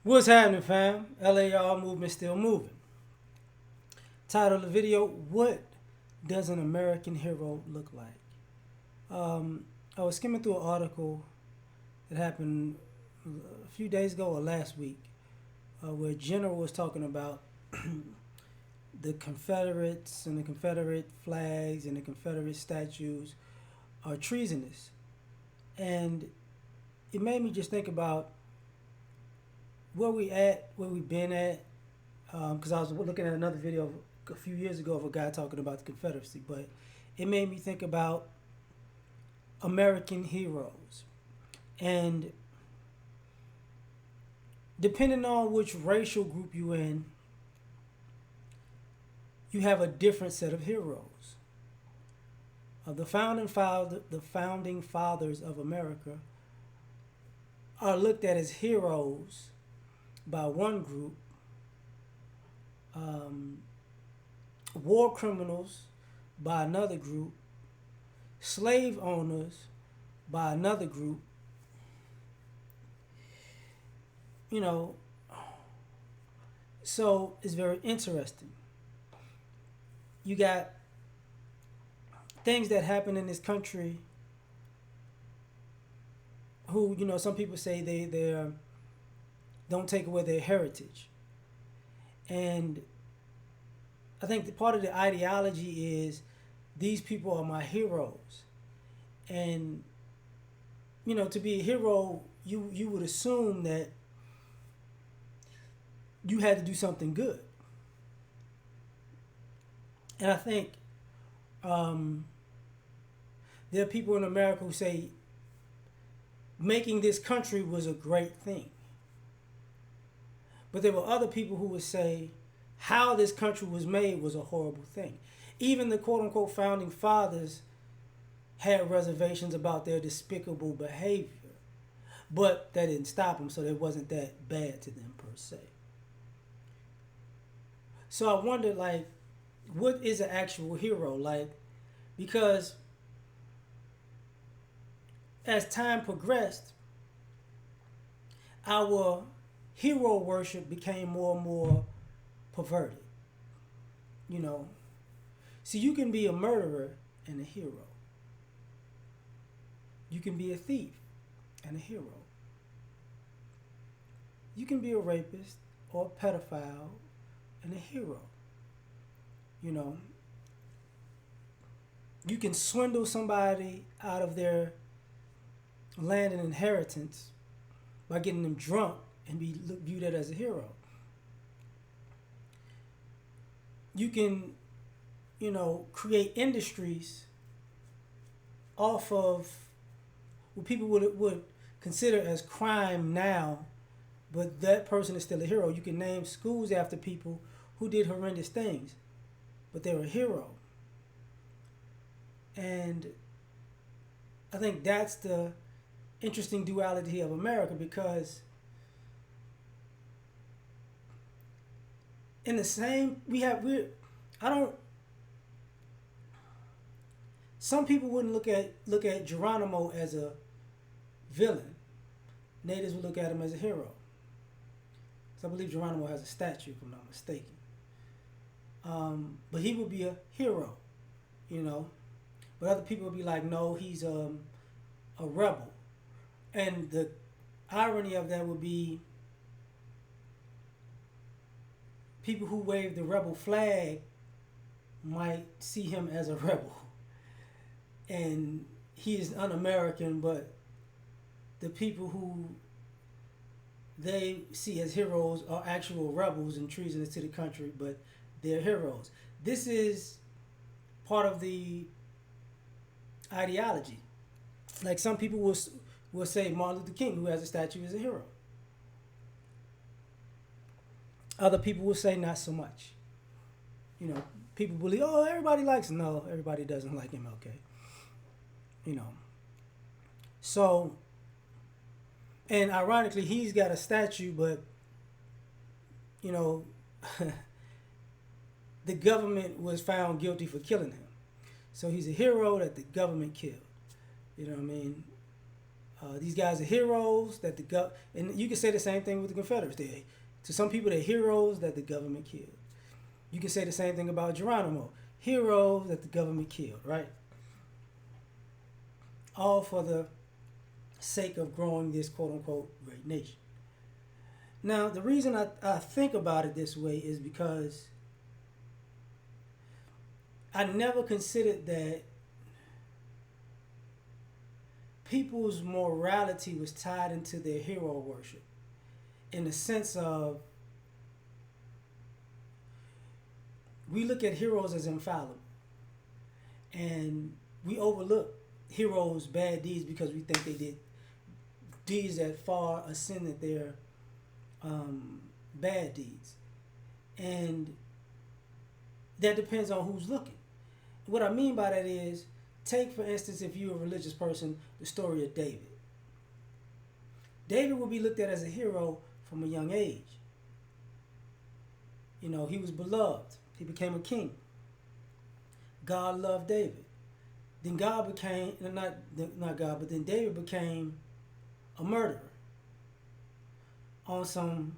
What's happening, fam? L.A.R. movement still moving. Title of the video: What does an American hero look like? I was skimming through an article that happened a few days ago or last week, where General was talking about the Confederates and the Confederate flags and the Confederate statues are treasonous, and it made me just think about where we been at, because I was looking at another video a few years ago of a guy talking about the Confederacy, but it made me think about American heroes. And depending on which racial group you're in, you have a different set of heroes. The founding fathers of America are looked at as heroes by one group, um, war criminals by another group, slave owners by another group. You know, so it's very interesting. You got things that happen in this country who, some people say they don't take away their heritage. And I think the part of the ideology is these people are my heroes. And to be a hero, you would assume that you had to do something good. And I think um, there are people in America who say making this country was a great thing. But there were other people who would say how this country was made was a horrible thing. Even the quote unquote founding fathers had reservations about their despicable behavior. But that didn't stop them, so it wasn't that bad to them per se. So I wondered, like, what is an actual hero? Like, because as time progressed, our hero worship became more and more perverted. You know, so you can be a murderer and a hero. You can be a thief and a hero. You can be a rapist or a pedophile and a hero. You know, you can swindle somebody out of their land and inheritance by getting them drunk and be viewed as a hero. You can, create industries off of what people would consider as crime now, but that person is still a hero. You can name schools after people who did horrendous things, but they're a hero. And I think that's the interesting duality of America, because in the same we I don't some people wouldn't look at Geronimo as a villain. Natives would look at him as a hero. So I believe Geronimo has a statue, if I'm not mistaken. But he would be a hero, you know. But other people would be like, no, he's a rebel. And the irony of that would be people who wave the rebel flag might see him as a rebel. And he is un-American, but the people who they see as heroes are actual rebels and treasonous to the country, but they're heroes. This is part of the ideology. Like some people will say Martin Luther King, who has a statue, is a hero. Other people will say not so much. People believe, oh, everybody likes him. No, everybody doesn't like MLK. You know. So, and ironically, he's got a statue, but, you know, the government was found guilty for killing him. So he's a hero that the government killed. You know what I mean? These guys are heroes that and you can say the same thing with the Confederates. To some people, they're heroes that the government killed. You can say the same thing about Geronimo, heroes that the government killed, right? All for the sake of growing this quote unquote great nation. Now, the reason I think about it this way is because I never considered that people's morality was tied into their hero worship in the sense of we look at heroes as infallible and we overlook heroes' bad deeds because we think they did deeds that far ascended their bad deeds. And that depends on who's looking. What I mean by that is, take for instance, if you're a religious person, the story of David. David will be looked at as a hero from a young age. You know, he was beloved. He became a king. God loved David. Then God became, not God, but then David became a murderer on some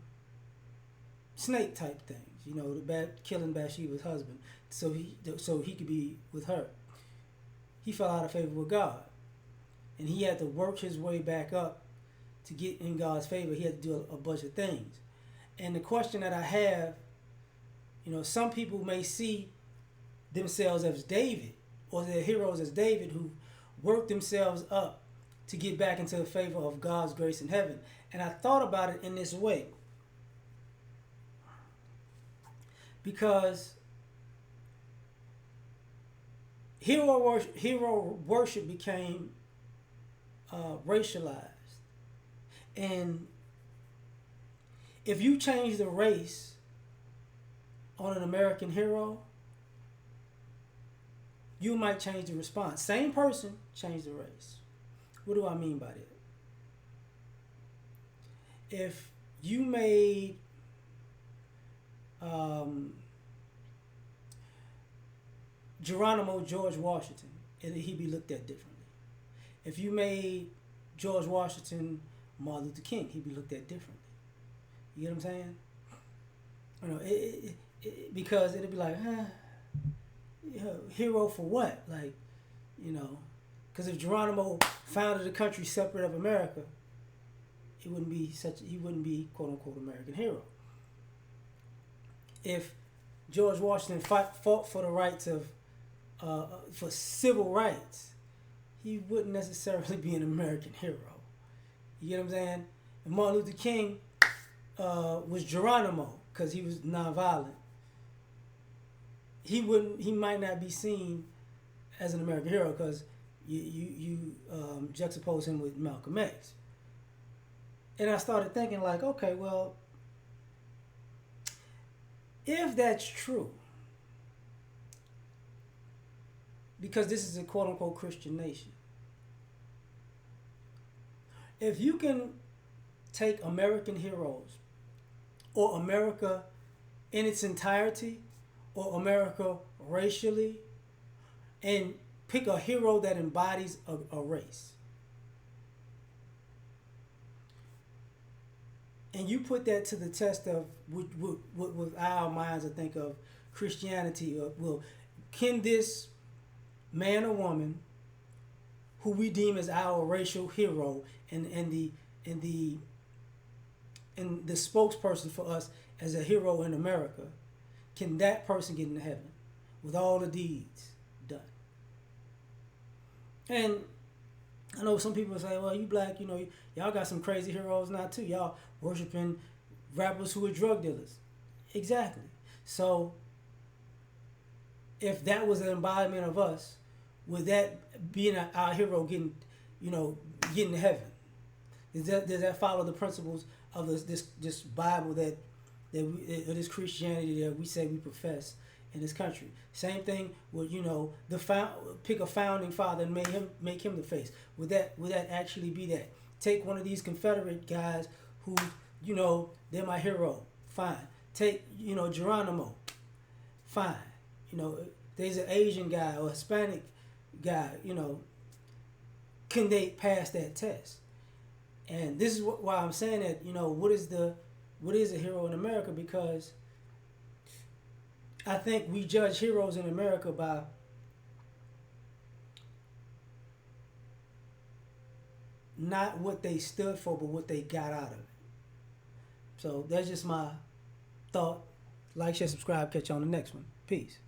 snake type things. You know, killing Bathsheba's husband so he could be with her. He fell out of favor with God. And he had to work his way back up to get in God's favor. He had to do a bunch of things. And the question that I have, you know, some people may see themselves as David or their heroes as David who worked themselves up to get back into the favor of God's grace in heaven. And I thought about it in this way. Because hero worship became racialized. And if you change the race on an American hero, you might change the response. Same person, change the race. What do I mean by that? If you made Geronimo George Washington, he'd be looked at differently. If you made George Washington Martin Luther King, he'd be looked at differently. You get what I'm saying? You know, because it'd be like, hero for what? Like, you know, because if Geronimo founded a country separate of America, he wouldn't be quote unquote American hero. If George Washington fought for the rights of for civil rights, he wouldn't necessarily be an American hero. You get what I'm saying? And Martin Luther King was Geronimo because he was nonviolent. He might not be seen as an American hero because you juxtapose him with Malcolm X. And I started thinking like, okay, well, if that's true, because this is a quote-unquote Christian nation, if you can take American heroes or America in its entirety or America racially and pick a hero that embodies a race, and you put that to the test of with our minds, I think of Christianity. Well, can this man or woman, who we deem as our racial hero and the spokesperson for us as a hero in America, can that person get into heaven with all the deeds done? And I know some people say, well, you black, you know, y'all got some crazy heroes now too. Y'all worshiping rappers who are drug dealers. Exactly. So if that was an embodiment of us, would that being our hero getting to heaven? Does that follow the principles of this Bible that this Christianity that we say we profess in this country? Same thing with pick a founding father and make him the face. Would that actually be that? Take one of these Confederate guys who they're my hero. Fine. Take Geronimo. Fine. There's an Asian guy or Hispanic guy. Can they pass that test? And this is why I'm saying that, what is a hero in America? Because I think we judge heroes in America by not what they stood for, but what they got out of it. So that's just my thought. Like, share, subscribe. Catch you on the next one. Peace.